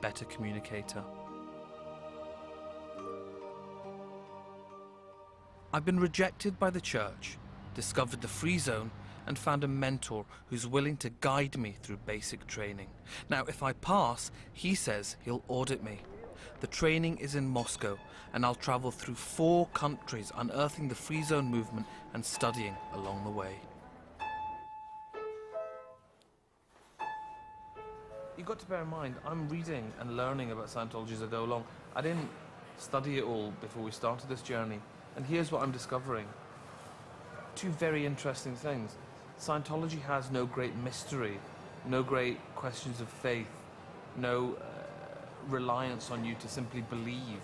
better communicator. I've been rejected by the church, discovered the free zone, and found a mentor who's willing to guide me through basic training. Now, if I pass, he says he'll audit me. The training is in Moscow, and I'll travel through 4 countries, unearthing the free zone movement and studying along the way. You've got to bear in mind, I'm reading and learning about Scientology as I go along. I didn't study it all before we started this journey, and here's what I'm discovering. 2 very interesting things. Scientology has no great mystery, no great questions of faith, no reliance on you to simply believe.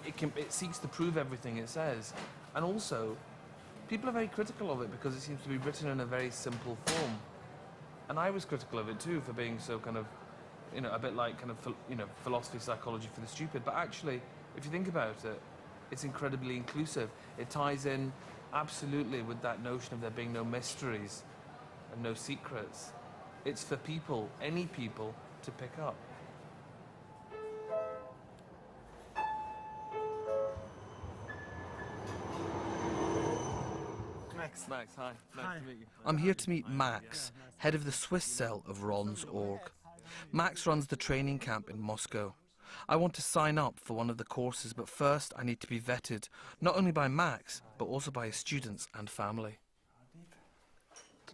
It seeks to prove everything it says. And also, people are very critical of it because it seems to be written in a very simple form. And I was critical of it too for being so kind of, you know, a bit like kind of, you know, philosophy, psychology for the stupid. But actually, if you think about it, it's incredibly inclusive. It ties in absolutely with that notion of there being no mysteries and no secrets. It's for people, any people, to pick up. Max, hi. Nice to meet you. I'm here to meet Max, head of the Swiss cell of Ron's org. Max runs the training camp in Moscow. I want to sign up for one of the courses, but first I need to be vetted, not only by Max, but also by his students and family.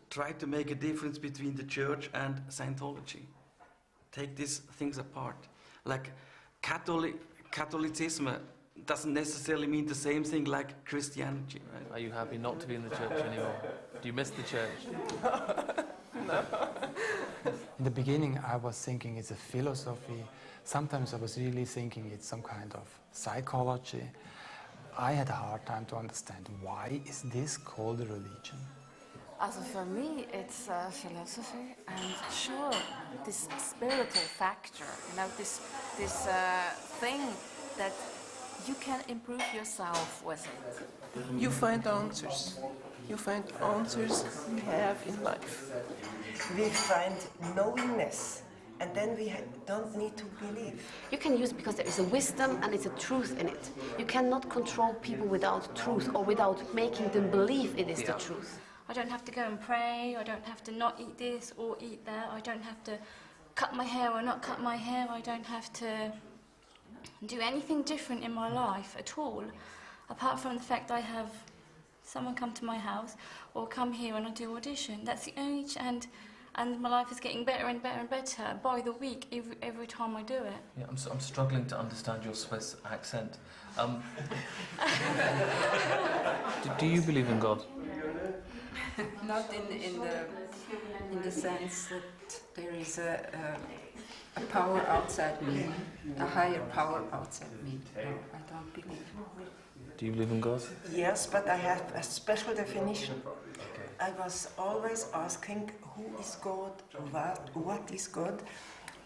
Try to make a difference between the church and Scientology. Take these things apart. Like Catholicism doesn't necessarily mean the same thing like Christianity, right? Are you happy not to be in the church anymore? Do you miss the church? No. In the beginning, I was thinking it's a philosophy. Sometimes I was really thinking it's some kind of psychology. I had a hard time to understand why is this called a religion. Also for me, it's philosophy, and sure, this spiritual factor, you know, this thing that you can improve yourself with it. You find answers. You find answers we have in life. We find knowingness, and then we don't need to believe. You can use it because there is a wisdom and it's a truth in it. You cannot control people without truth or without making them believe it is the truth. I don't have to go and pray, I don't have to not eat this or eat that, I don't have to cut my hair or not cut my hair, I don't have to do anything different in my life at all, apart from the fact I have someone come to my house or come here and I do audition. That's the only and my life is getting better and better and better by the week every time I do it. Yeah, I'm struggling to understand your Swiss accent. Do you believe in God? Not in the sense that there is a power outside me, a higher power outside me. No, I don't believe. Do you believe in God? Yes, but I have a special definition. Okay. I was always asking who is God, what is God,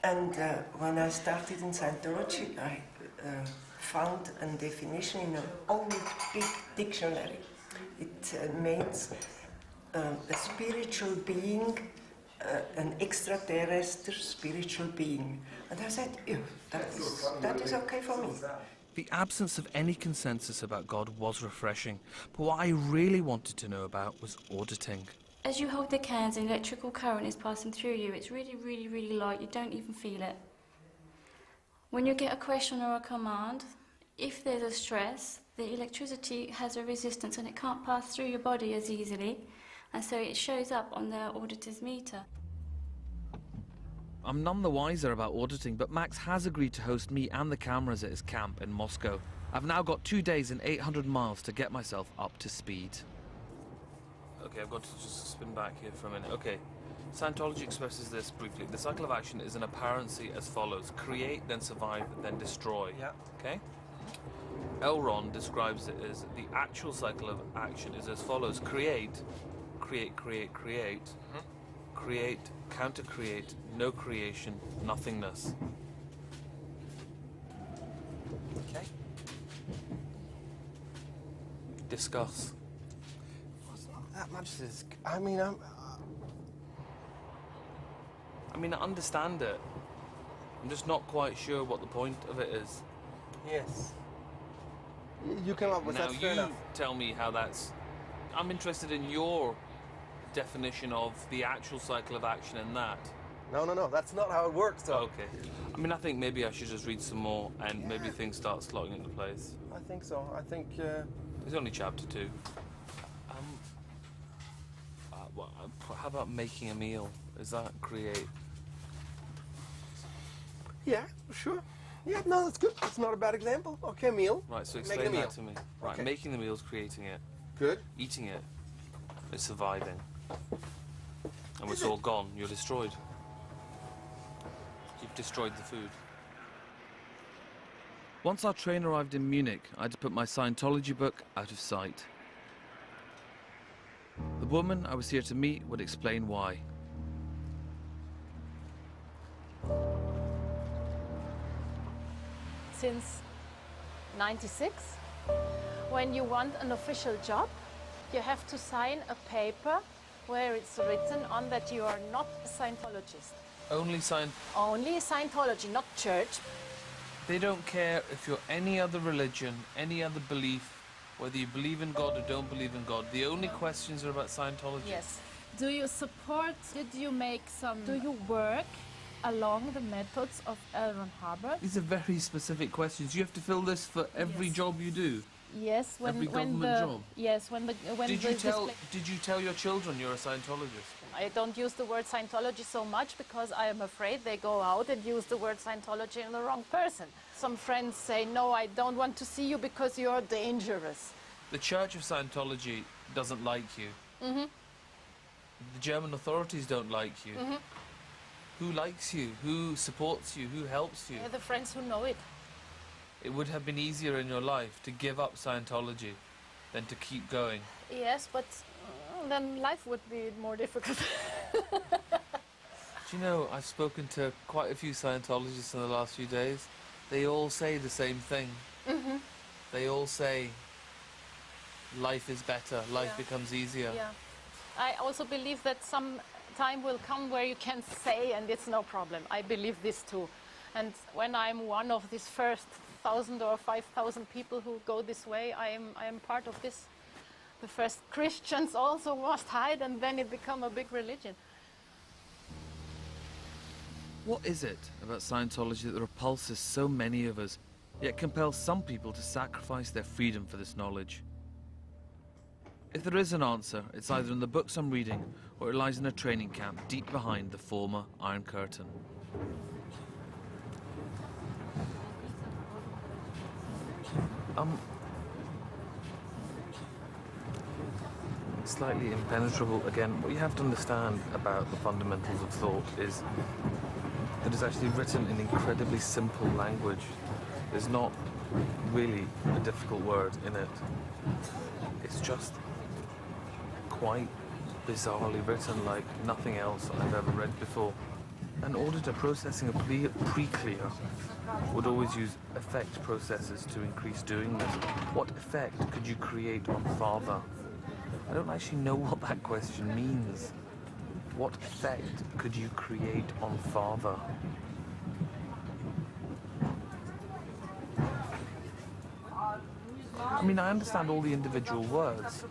and when I started in Scientology, I found a definition in an old big dictionary. It means a spiritual being, an extraterrestrial spiritual being. And I said, yeah, that is okay for me. The absence of any consensus about God was refreshing, but what I really wanted to know about was auditing. As you hold the cans, an electrical current is passing through you. It's really, really, really light. You don't even feel it. When you get a question or a command, if there's a stress, the electricity has a resistance and it can't pass through your body as easily, and so it shows up on the auditor's meter. I'm none the wiser about auditing, but Max has agreed to host me and the cameras at his camp in Moscow. I've now got 2 days and 800 miles to get myself up to speed. Okay, I've got to just spin back here for a minute. Okay, Scientology expresses this briefly. The cycle of action is an apparency as follows: create, then survive, then destroy. Yeah. Okay? L. Ron describes it as the actual cycle of action is as follows: create, create, create, create, create, counter-create, no creation, nothingness. Okay. Discuss. It's not that much. I mean, I understand it. I'm just not quite sure what the point of it is. Yes. You came up with now that, fair you enough. tell me how that's... I'm interested in your definition of the actual cycle of action in that. No, that's not how it works, though. Okay. I mean, I think maybe I should just read some more and maybe things start slotting into place. I think so. I think... It's only chapter 2. How about making a meal? Does that create... Yeah, sure. Yeah, no, that's good. It's not a bad example. Okay, meal. Right, so Making a explain meal. that to me. Right, Okay. making the meal is creating it. Good. Eating it is surviving. And when Is it's all gone, you're destroyed. You've destroyed the food. Once our train arrived in Munich, I had to put my Scientology book out of sight. The woman I was here to meet would explain why. Since 96, when you want an official job, you have to sign a paper where it's written on that you are not a Scientologist. Only Only Scientology, not church. They don't care if you're any other religion, any other belief, whether you believe in God or don't believe in God. The only questions are about Scientology. Yes. Do you support, do you work along the methods of Hubbard? These are very specific questions. You have to fill this for every job you do. Yes, every government job. Yes, Did you tell your children you're a Scientologist? I don't use the word Scientology so much because I am afraid they go out and use the word Scientology in the wrong person. Some friends say, no, I don't want to see you because you're dangerous. The Church of Scientology doesn't like you. Mm-hmm. The German authorities don't like you. Mm-hmm. Who likes you? Who supports you? Who helps you? They're the friends who know it. It would have been easier in your life to give up Scientology than to keep going. Yes, but then life would be more difficult. Do you know, I've spoken to quite a few Scientologists in the last few days. They all say the same thing. Mm-hmm. They all say life is better, life Yeah. becomes easier. Yeah. I also believe that some time will come where you can say, and it's no problem. I believe this too. And when I'm one of these first 1,000 or 5,000 people who go this way, I am part of this. The first Christians also must hide, and then it become a big religion. What is it about Scientology that repulses so many of us, yet compels some people to sacrifice their freedom for this knowledge? If there is an answer, it's either in the books I'm reading, or it lies in a training camp deep behind the former Iron Curtain. Slightly impenetrable again. What you have to understand about the fundamentals of thought is that it's actually written in incredibly simple language. There's not really a difficult word in it. It's just quite bizarrely written, like nothing else I've ever read before. An auditor processing a pre-clear would always use effect processes to increase doing this. What effect could you create on father? I don't actually know what that question means. What effect could you create on father? I mean, I understand all the individual words.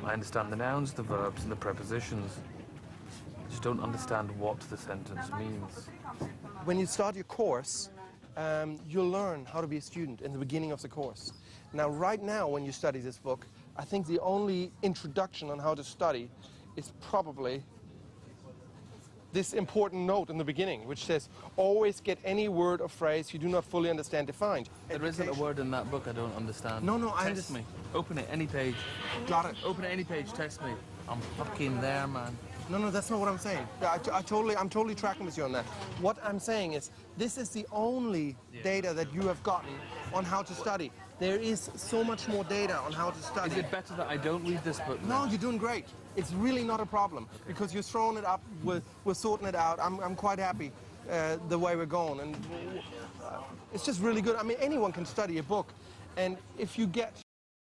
I understand the nouns, the verbs, and the prepositions. I just don't understand what the sentence means. When you start your course, you'll learn how to be a student in the beginning of the course. Now, right now, when you study this book, I think the only introduction on how to study is probably this important note in the beginning, which says, always get any word or phrase you do not fully understand defined. There isn't a word in that book I don't understand. No, I Test understand. me. Open it, any page. Got it. Open it, any page, test me. I'm fucking there, man. No, that's not what I'm saying. I'm totally tracking with you on that. What I'm saying is, this is the only data that you have gotten on how to study. There is so much more data on how to study. Is it better that I don't read this book? No, you're doing great. It's really not a problem because you're throwing it up. We're sorting it out. I'm quite happy the way we're going, and it's just really good. I mean, anyone can study a book, and if you get